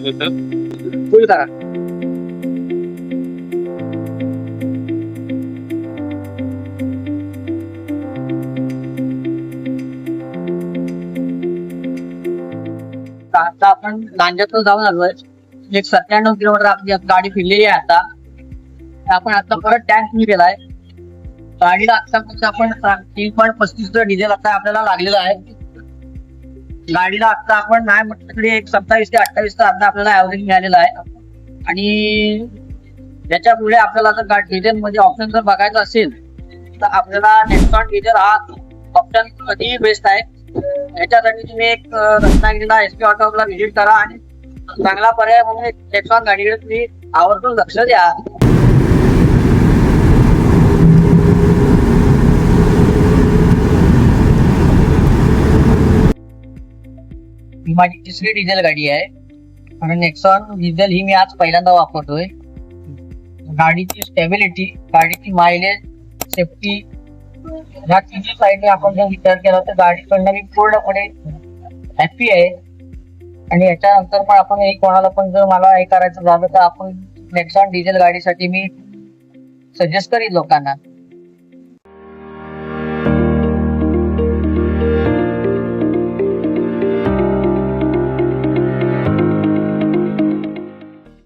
फुल करा. आता आपण लांजातून जाऊन आलोय. 97 किलोमीटर आपली गाडी फिरलेली आहे. आपण आता परत टँक फुल केलाय. गाडीला आता आपण 3.35 डिझेल आता आपल्याला लागलेलं आहे. गाडीला आता आपण नाही म्हटलं तरी 27 ते 28 आपल्याला ऍव्हरेज मिळालेला आहे. आणि याच्या पुढे आपल्याला जर डिझेल मध्ये ऑप्शन जर बघायचं असेल तर आपल्याला नेक्सॉन डिझेल हा ऑप्शन कधीही बेस्ट आहे. याच्यासाठी तुम्ही एक रत्नागिरीला SP ऑटोला व्हिजिट करा आणि चांगला पर्याय म्हणून नेक्सॉन गाडीकडे तुम्ही आवर्जून लक्ष द्या. ही माझी तिसरी डिझेल गाडी आहे आणि नेक्सॉन डिझेल ही मी आज पहिल्यांदा वापरतोय. गाडीची स्टेबिलिटी, गाडीची मायलेज, सेफ्टी या तिन्ही साईडने आपण जर विचार केला तर गाडीकडनं मी पूर्णपणे हॅप्पी आहे. आणि याच्यानंतर पण आपण कोणाला पण जर मला हे करायचं झालं तर आपण नेक्सॉन डिझेल गाडीसाठी मी सजेस्ट करीन लोकांना.